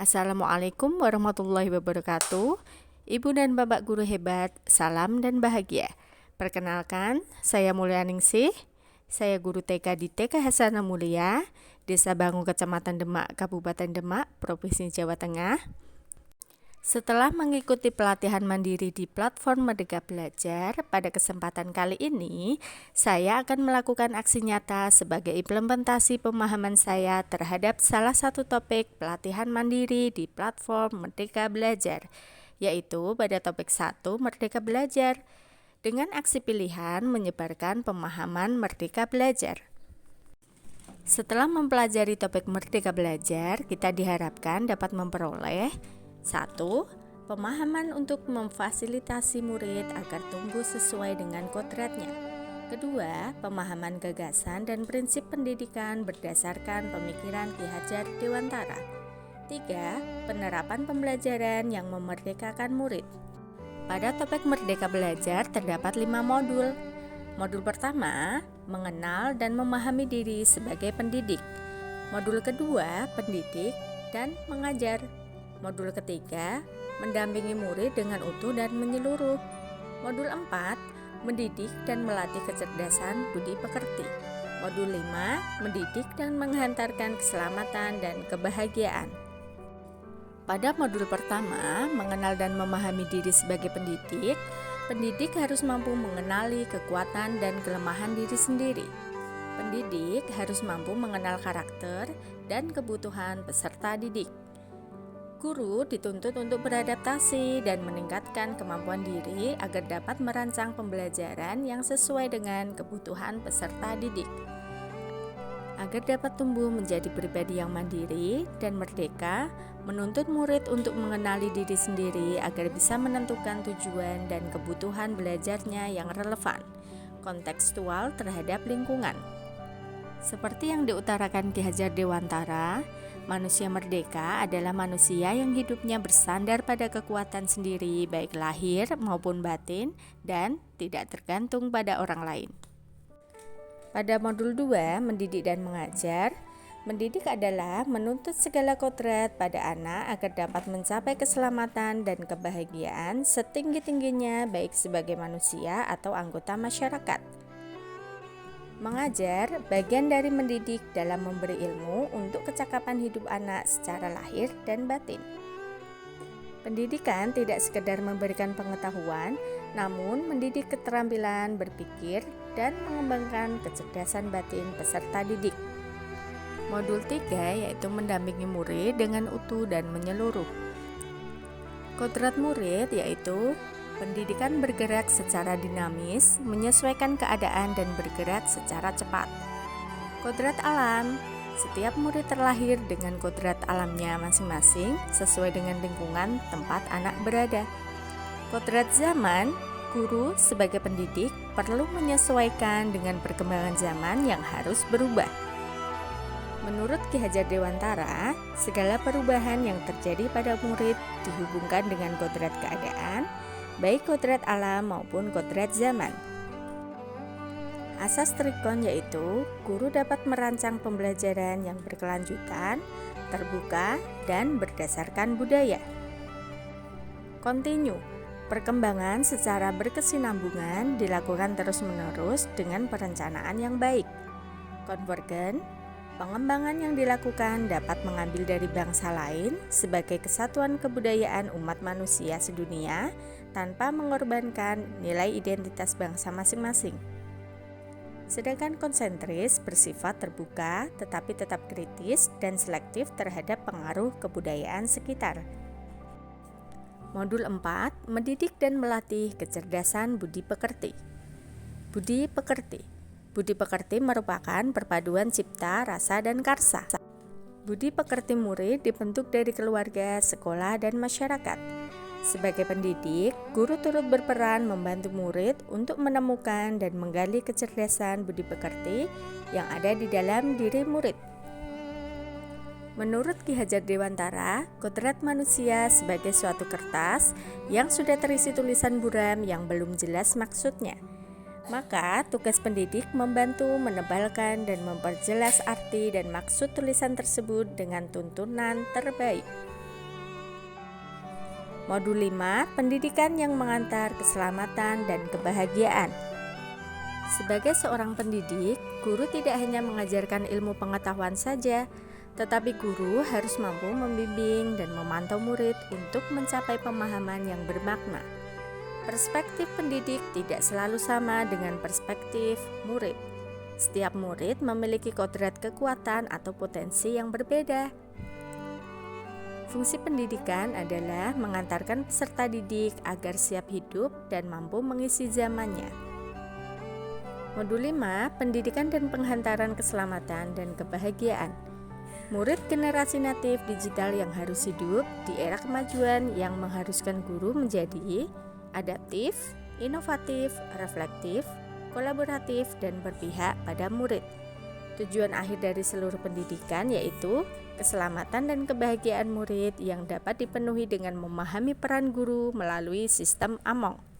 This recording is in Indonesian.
Assalamualaikum warahmatullahi wabarakatuh. Ibu dan Bapak guru hebat, salam dan bahagia. Perkenalkan, saya Mulyaningsih. Saya guru TK di TK Hasana Mulia, Desa Bangu, Kecamatan Demak, Kabupaten Demak, Provinsi Jawa Tengah. Setelah mengikuti pelatihan mandiri di platform Merdeka Belajar, pada kesempatan kali ini saya akan melakukan aksi nyata sebagai implementasi pemahaman saya terhadap salah satu topik pelatihan mandiri di platform Merdeka Belajar, yaitu pada topik 1 Merdeka Belajar, dengan aksi pilihan menyebarkan pemahaman Merdeka Belajar. Setelah mempelajari topik Merdeka Belajar, kita diharapkan dapat memperoleh 1. Pemahaman untuk memfasilitasi murid agar tumbuh sesuai dengan kodratnya. 2. Pemahaman gagasan dan prinsip pendidikan berdasarkan pemikiran Ki Hajar Dewantara. 3. Penerapan pembelajaran yang memerdekakan murid. Pada topik Merdeka Belajar terdapat 5 modul. Modul pertama, mengenal dan memahami diri sebagai pendidik. Modul kedua, pendidik dan mengajar. Modul ketiga, mendampingi murid dengan utuh dan menyeluruh. Modul 4, mendidik dan melatih kecerdasan budi pekerti. Modul 5, mendidik dan menghantarkan keselamatan dan kebahagiaan. Pada modul pertama, mengenal dan memahami diri sebagai pendidik, pendidik harus mampu mengenali kekuatan dan kelemahan diri sendiri. Pendidik harus mampu mengenal karakter dan kebutuhan peserta didik. Guru dituntut untuk beradaptasi dan meningkatkan kemampuan diri agar dapat merancang pembelajaran yang sesuai dengan kebutuhan peserta didik. Agar dapat tumbuh menjadi pribadi yang mandiri dan merdeka, menuntut murid untuk mengenali diri sendiri agar bisa menentukan tujuan dan kebutuhan belajarnya yang relevan, kontekstual terhadap lingkungan. Seperti yang diutarakan Ki Hajar Dewantara, manusia merdeka adalah manusia yang hidupnya bersandar pada kekuatan sendiri, baik lahir maupun batin, dan tidak tergantung pada orang lain. Pada modul 2, mendidik dan mengajar, mendidik adalah menuntut segala kodrat pada anak agar dapat mencapai keselamatan dan kebahagiaan setinggi-tingginya baik sebagai manusia atau anggota masyarakat. Mengajar bagian dari mendidik dalam memberi ilmu untuk kecakapan hidup anak secara lahir dan batin. Pendidikan tidak sekedar memberikan pengetahuan, namun mendidik keterampilan berpikir dan mengembangkan kecerdasan batin peserta didik. Modul 3 yaitu mendampingi murid dengan utuh dan menyeluruh. Kodrat murid yaitu pendidikan bergerak secara dinamis, menyesuaikan keadaan dan bergerak secara cepat. Kodrat alam, setiap murid terlahir dengan kodrat alamnya masing-masing sesuai dengan lingkungan tempat anak berada. Kodrat zaman, guru sebagai pendidik perlu menyesuaikan dengan perkembangan zaman yang harus berubah. Menurut Ki Hajar Dewantara, segala perubahan yang terjadi pada murid dihubungkan dengan kodrat keadaan, baik kodrat alam maupun kodrat zaman. Asas trikon yaitu guru dapat merancang pembelajaran yang berkelanjutan, terbuka, dan berdasarkan budaya. Kontinu, perkembangan secara berkesinambungan dilakukan terus-menerus dengan perencanaan yang baik. Konvergen, pengembangan yang dilakukan dapat mengambil dari bangsa lain sebagai kesatuan kebudayaan umat manusia sedunia tanpa mengorbankan nilai identitas bangsa masing-masing. Sedangkan konsentris bersifat terbuka tetapi tetap kritis dan selektif terhadap pengaruh kebudayaan sekitar. Modul 4, mendidik dan melatih kecerdasan budi pekerti. Budi pekerti. Budi pekerti merupakan perpaduan cipta, rasa, dan karsa. Budi pekerti murid dibentuk dari keluarga, sekolah, dan masyarakat. Sebagai pendidik, guru turut berperan membantu murid untuk menemukan dan menggali kecerdasan budi pekerti yang ada di dalam diri murid. Menurut Ki Hajar Dewantara, kodrat manusia sebagai suatu kertas yang sudah terisi tulisan buram yang belum jelas maksudnya. Maka tugas pendidik membantu menebalkan dan memperjelas arti dan maksud tulisan tersebut dengan tuntunan terbaik. Modul 5, pendidikan yang mengantar keselamatan dan kebahagiaan. Sebagai seorang pendidik, guru tidak hanya mengajarkan ilmu pengetahuan saja, tetapi guru harus mampu membimbing dan memantau murid untuk mencapai pemahaman yang bermakna. Perspektif pendidik tidak selalu sama dengan perspektif murid. Setiap murid memiliki kodrat kekuatan atau potensi yang berbeda. Fungsi pendidikan adalah mengantarkan peserta didik agar siap hidup dan mampu mengisi zamannya. Modul 5, pendidikan dan penghantaran keselamatan dan kebahagiaan. Murid generasi natif digital yang harus hidup di era kemajuan yang mengharuskan guru menjadi adaptif, inovatif, reflektif, kolaboratif, dan berpihak pada murid. Tujuan akhir dari seluruh pendidikan yaitu keselamatan dan kebahagiaan murid yang dapat dipenuhi dengan memahami peran guru melalui sistem AMONG.